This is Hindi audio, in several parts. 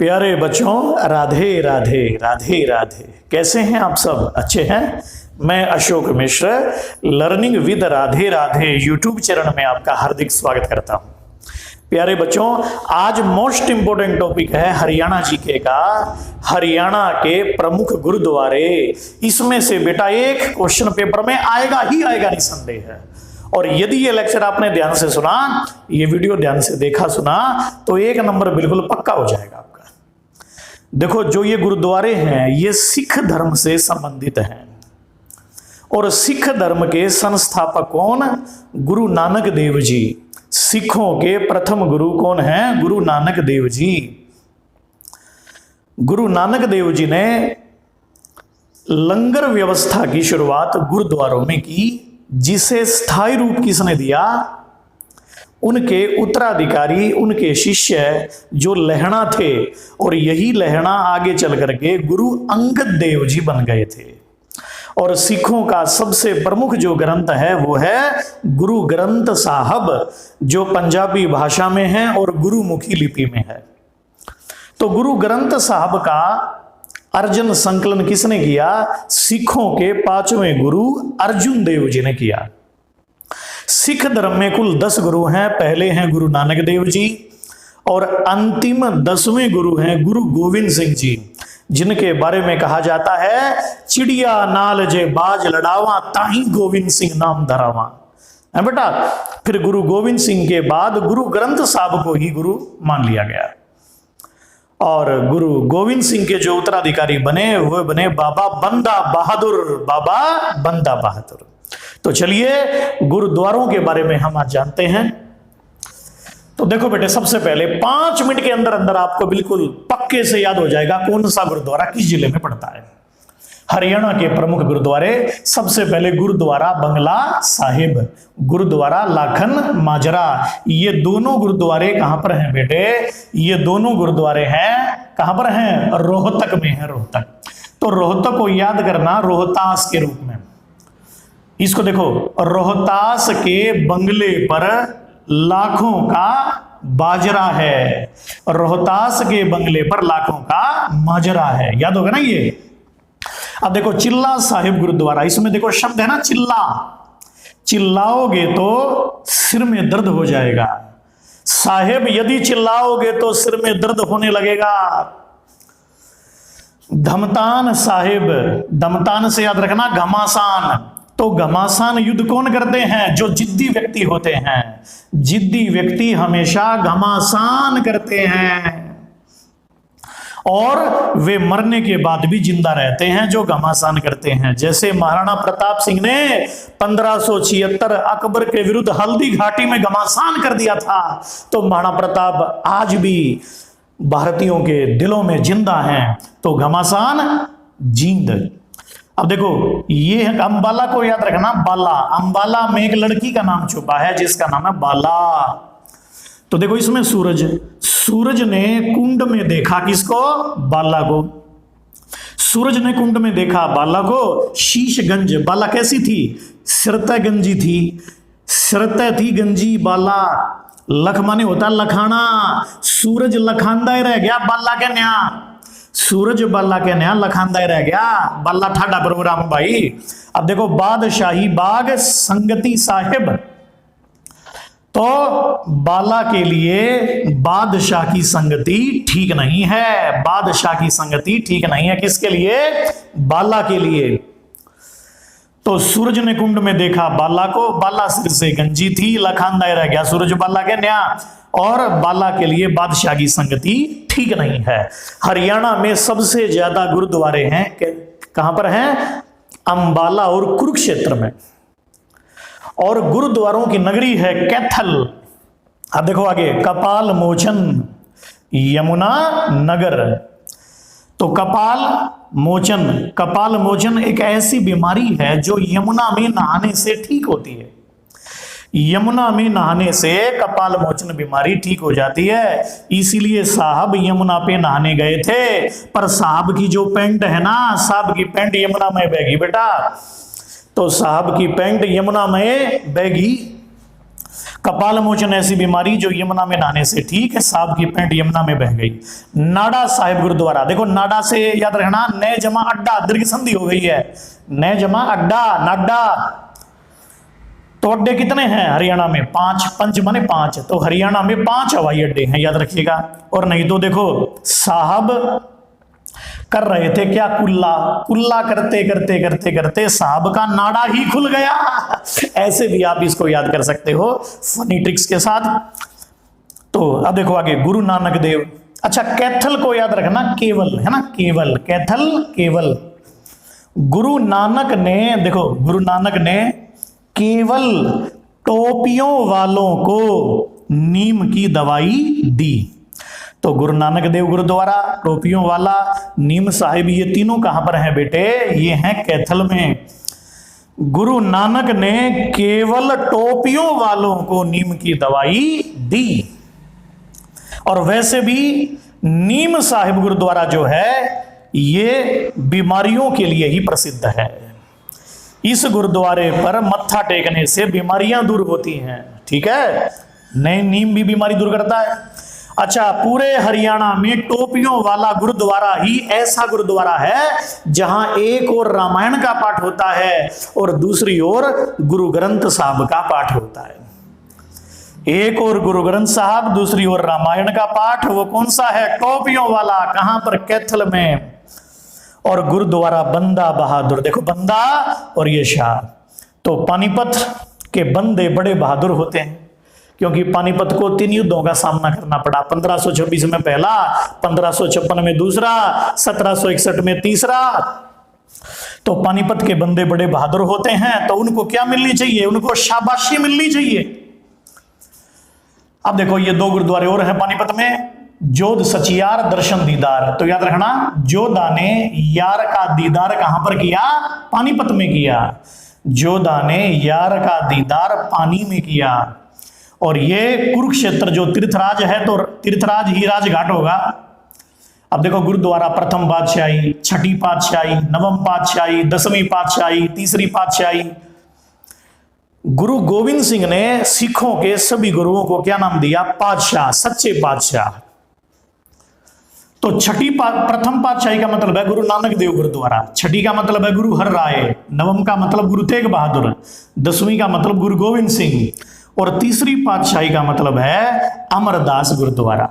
प्यारे बच्चों, राधे राधे राधे राधे। कैसे हैं आप सब? अच्छे हैं? मैं Ashok Mishra learning with Radhe Radhe YouTube channel में आपका हार्दिक स्वागत करता हूं। प्यारे बच्चों, आज मोस्ट इंपोर्टेंट टॉपिक है हरियाणा जीके का, हरियाणा के प्रमुख गुरुद्वारे। इसमें से बेटा एक क्वेश्चन पेपर में आएगा ही आएगा, निसंदेह है। और यदि ये लेक्चर आपने ध्यान से सुना, ये वीडियो ध्यान से देखा सुना, तो एक नंबर बिल्कुल पक्का हो जाएगा आपका। देखो, जो ये गुरुद्वारे हैं ये सिख धर्म से संबंधित हैं और सिख धर्म के संस्थापक कौन? गुरु नानक देव जी। सिखों के प्रथम गुरु कौन हैं? गुरु नानक देव जी। गुरु नानक देव जी ने लंगर व्यवस्था की शुरुआत गुरुद्वारों में की, जिसे स्थायी रूप किसने दिया? उनके उत्तराधिकारी, उनके शिष्य जो लहणा थे, और यही लहणा आगे चल करके गुरु अंगद देव जी बन गए थे। और सिखों का सबसे प्रमुख जो ग्रंथ है वो है गुरु ग्रंथ साहब, जो पंजाबी भाषा में है और गुरुमुखी लिपि में है। तो गुरु ग्रंथ साहब का अर्जन संकलन किसने किया? सिखों के पांचवें गुरु अर्जुन देव जी ने किया। सिख धर्म में कुल 10 गुरु हैं। पहले हैं गुरु नानक देव जी और अंतिम 10वें गुरु हैं गुरु गोविंद सिंह जी, जिनके बारे में कहा जाता है चिड़िया नाल जे बाज लड़ावा ताही गोविंद सिंह नाम धरावा है बेटा। फिर गुरु गोविंद सिंह के बाद गुरु ग्रंथ साहब को ही गुरु मान लिया गया और गुरु गोविंद सिंह के जो उत्तराधिकारी बने वो बने बाबा बंदा बहादुर। बाबा बंदा बहादुर। तो चलिए गुरुद्वारों के बारे में हम आज जानते हैं। तो देखो बेटे, सबसे पहले 5 मिनट के अंदर अंदर आपको बिल्कुल पक्के से याद हो जाएगा कौन सा गुरुद्वारा किस जिले में पड़ता है। हरियाणा के प्रमुख गुरुद्वारे, सबसे पहले गुरुद्वारा बंगला साहिब, गुरुद्वारा लाखन माजरा। ये दोनों गुरुद्वारे कहां पर हैं बेटे? ये दोनों गुरुद्वारे हैं कहां पर हैं? रोहतक में है, रोहतक। तो रोहतक को याद करना रोहतास के रूप में। इसको देखो, रोहतास के बंगले पर लाखों का बाजरा है, रोहतास के बंगले पर लाखों का माजरा है। याद होगा ना ये। अब देखो चिल्ला साहिब गुरुद्वारा, इसमें देखो शब्द है ना चिल्ला। चिल्लाओगे तो सिर में दर्द हो जाएगा। साहिब यदि चिल्लाओगे तो सिर में दर्द होने लगेगा। धमतान साहिब, धमतान से याद रखना घमासान। तो घमासान युद्ध कौन करते हैं? जो जिद्दी व्यक्ति होते हैं। जिद्दी व्यक्ति हमेशा घमासान करते हैं और वे मरने के बाद भी जिंदा रहते हैं जो घमासान करते हैं। जैसे महाराणा प्रताप सिंह ने 1576 अकबर के विरुद्ध हल्दी घाटी में घमासान कर दिया था, तो महाराणा प्रताप आज भी भारतीयों के दिलों में जिंदा हैं। तो घमासान जींद। अब देखो, ये अंबाला को याद रखना, बाला। अंबाला में एक लड़की का नाम छुपा है जिसका नाम है बाला। तो देखो इसमें सूरज ने कुंड में देखा किसको? बाला को। सूरज ने कुंड में देखा बाला को। शीशगंज, बाला कैसी थी? सिरतै गंजी थी। सिरतै थी गंजी बाला। लख माने होता लखाना। सूरज लखांदा ही रह गया बाला के न्या। सूरज बाला के न्या लखांदा ही रह गया। बाला ठाडा प्रोग्राम भाई। अब देखो बादशाही बाग संगति साहिब। तो बाला के लिए बादशाह की संगति ठीक नहीं है। बादशाह की संगति ठीक नहीं है। किसके लिए? बाला के लिए। तो सूरज ने कुंड में देखा बाला को। बाला सिर से गंजी थी, लखांदा रह गया सूरज बाला के न्या। और बाला के लिए बादशाह की संगति ठीक नहीं है। हरियाणा में सबसे ज्यादा गुरुद्वारे हैं कहां पर हैं? अंबाला और कुरुक्षेत्र में। और गुरुद्वारों की नगरी है कैथल। अब देखो आगे, कपाल मोचन, यमुना नगर। तो कपाल मोचन एक ऐसी बीमारी है जो यमुना में नहाने से ठीक होती है। यमुना में नहाने से कपाल मोचन बीमारी ठीक हो जाती है। इसीलिए साहब यमुना पे नहाने गए थे, पर साहब की जो पैंट है ना, साहब की पैंट यमुना में बहेगी बेटा। तो साहब की पैंट यमुना में बहेगी। कपाल मोचन ऐसी बीमारी जो यमुना में नहाने से ठीक है, सांप की पैंट यमुना में बह गई। नाडा साहिब गुरुद्वारा, देखो नाडा से याद रखना, न जमा अड्डा, दीर्घ संधि हो गई है, न जमा अड्डा, नाडा। तो अड्डे कितने हैं हरियाणा में? 5, पंच माने 5, तो हरियाणा में 5 हवाई अड्डे हैं, याद रखिएगा। और नहीं तो देखो साहब कर रहे थे क्या, कुल्ला, कुल्ला करते करते करते करते साहब का नाड़ा ही खुल गया। ऐसे भी आप इसको याद कर सकते हो फनी ट्रिक्स के साथ। तो अब देखो आगे, गुरु नानक देव। अच्छा, कैथल को याद रखना, केवल है ना, केवल, कैथल केवल। गुरु नानक ने, देखो गुरु नानक ने केवल टोपियों वालों को नीम की दवाई दी। तो गुरु नानक देव गुरुद्वारा, टोपियों वाला, नीम साहिब, ये तीनों कहां पर हैं बेटे? ये हैं कैथल में। गुरु नानक ने केवल टोपियों वालों को नीम की दवाई दी। और वैसे भी नीम साहिब गुरुद्वारा जो है ये बीमारियों के लिए ही प्रसिद्ध है। इस गुरुद्वारे पर मत्था टेकने से बीमारियां दूर होती हैं, ठीक है। नहीं, नीम भी बीमारी दूर करता है। अच्छा, पूरे हरियाणा में टोपियों वाला गुरुद्वारा ही ऐसा गुरुद्वारा है जहां एक और रामायण का पाठ होता है और दूसरी ओर गुरु ग्रंथ साहब का पाठ होता है। एक और गुरु ग्रंथ साहब, दूसरी ओर रामायण का पाठ। वो कौन सा है? टोपियों वाला। कहां पर? कैथल में। और गुरुद्वारा बंदा बहादुर, देखो बंदा और ये शाह। तो पानीपत के बंदे बड़े बहादुर होते हैं, क्योंकि पानीपत को 3 युद्धों का सामना करना पड़ा। 1526 में पहला, 1556 में दूसरा, 1761 में तीसरा। तो पानीपत के बंदे बड़े बहादुर होते हैं, तो उनको क्या मिलनी चाहिए? उनको शाबाशी मिलनी चाहिए। अब देखो ये 2 गुरुद्वारे और हैं पानीपत में, जोध सचियार, दर्शन दीदार। तो याद रखना, जोधा ने यार का दीदार कहां पर किया? पानीपत में किया। जोधा ने यार का दीदार पानी में किया। और ये कुरुक्षेत्र जो तीर्थराज है, तो तीर्थराज ही राजघाट होगा। अब देखो गुरुद्वारा प्रथम पातशाही, छठी पातशाही, नवम पातशाही, 10वीं पातशाही, तीसरी पातशाही। गुरु गोविंद सिंह ने सिखों के सभी गुरुओं को क्या नाम दिया? पातशाह, सच्चे पातशाह। तो प्रथम पातशाही का मतलब है गुरु नानक देव गुरुद्वारा, छठी का मतलब है गुरु हर राय, नवम का मतलब गुरु तेग बहादुर, 10वीं का मतलब गुरु गोविंद सिंह, और तीसरी पातशाही का मतलब है अमरदास गुरुद्वारा।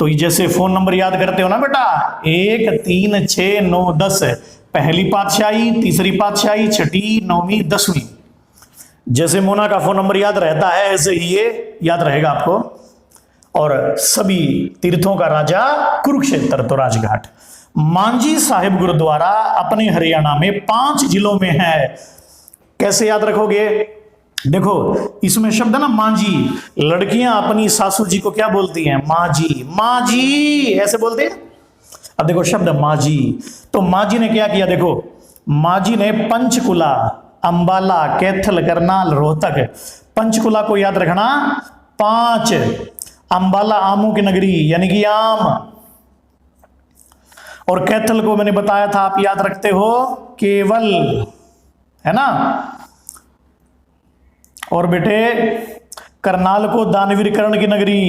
तो जैसे फोन नंबर याद करते हो ना बेटा, 1 3 6 9 10, पहली पातशाही, तीसरी पातशाही, छठी, 9वीं, 10वीं। जैसे मोना का फोन नंबर याद रहता है, ऐसे ही ये याद रहेगा आपको। और सभी तीर्थों का राजा कुरुक्षेत्र, तो राजघाट। मांझी साहिब गुरुद्वारा अपने हरियाणा में 5 जिलों में है। कैसे याद रखोगे? देखो इसमें शब्द है ना मांझी। लड़कियां अपनी सासू जी को क्या बोलती हैं? मांझी, मांझी ऐसे बोलते हैं। अब देखो शब्द मांझी, तो मांझी ने क्या किया? देखो मांझी ने पंचकुला, अंबाला, कैथल, करनाल, रोहतक। पंचकुला को याद रखना 5, अंबाला आमों की नगरी यानी कि आम, और कैथल को मैंने बताया था आप याद रखते हो, केवल, है ना। और बेटे करनाल को दानवीर कर्ण की नगरी,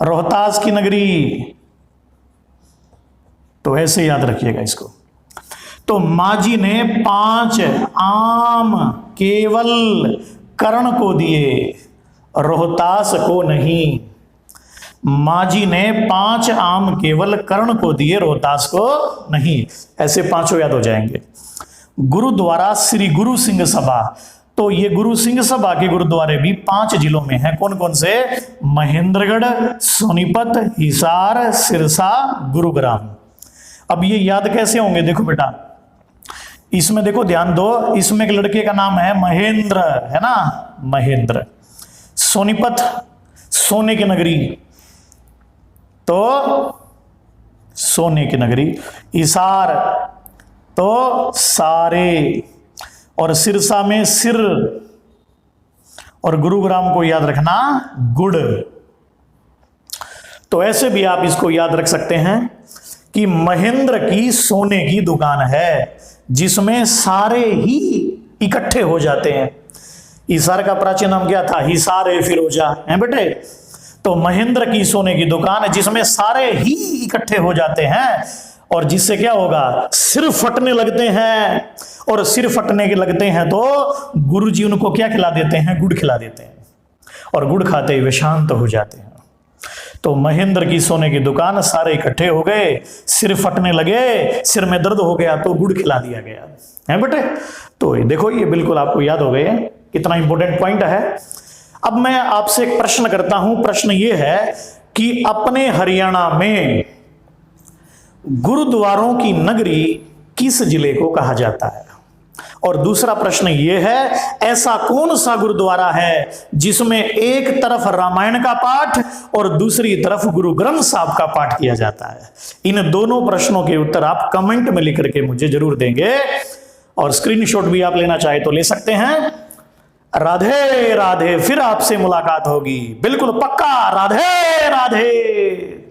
रोहतास की नगरी। तो ऐसे याद रखिएगा इसको। तो मांझी ने 5 आम केवल कर्ण को दिए, रोहतास को नहीं। मांझी ने 5 आम केवल कर्ण को दिए, रोहतास को नहीं। ऐसे 5 याद हो जाएंगे। गुरुद्वारा श्री गुरु सिंह सभा, तो ये गुरु सिंह सभा के गुरुद्वारे भी 5 जिलों में हैं। कौन कौन से? महेंद्रगढ़, सोनीपत, हिसार, सिरसा, गुरुग्राम। अब ये याद कैसे होंगे? देखो बेटा इसमें देखो ध्यान दो, इसमें एक लड़के का नाम है महेंद्र, है ना, महेंद्र। सोनीपत सोने की नगरी, तो सोने की नगरी। हिसार तो सारे, और सिरसा में सिर, और गुरुग्राम को याद रखना गुड़। तो ऐसे भी आप इसको याद रख सकते हैं कि महेंद्र की सोने की दुकान है जिसमें सारे ही इकट्ठे हो जाते हैं। हिसार का प्राचीन नाम क्या था? हिसार ए फिरोजा है बेटे। तो महेंद्र की सोने की दुकान है जिसमें सारे ही इकट्ठे हो जाते हैं और जिससे क्या होगा, सिर फटने लगते हैं। और सिर फटने के लगते हैं तो गुरुजी उनको क्या खिला देते हैं? गुड़ खिला देते हैं। और गुड़ खाते ही वे शांत हो जाते हैं। तो महेंद्र की सोने की दुकान, सारे इकट्ठे हो गए, सिर फटने लगे, सिर में दर्द हो गया तो गुड़ खिला दिया गया है बेटे। तो देखो ये बिल्कुल आपको याद हो गए, कितना इंपॉर्टेंट पॉइंट है। अब मैं आपसे एक प्रश्न करता हूं। प्रश्न ये है कि अपने हरियाणा में गुरुद्वारों की नगरी किस जिले को कहा जाता है? और दूसरा प्रश्न यह है, ऐसा कौन सा गुरुद्वारा है जिसमें एक तरफ रामायण का पाठ और दूसरी तरफ गुरु ग्रंथ साहब का पाठ किया जाता है? इन दोनों प्रश्नों के उत्तर आप कमेंट में लिख करके मुझे जरूर देंगे और स्क्रीनशॉट भी आप लेना चाहे तो ले सकते हैं। राधे राधे, फिर आपसे मुलाकात होगी, बिल्कुल पक्का। राधे राधे।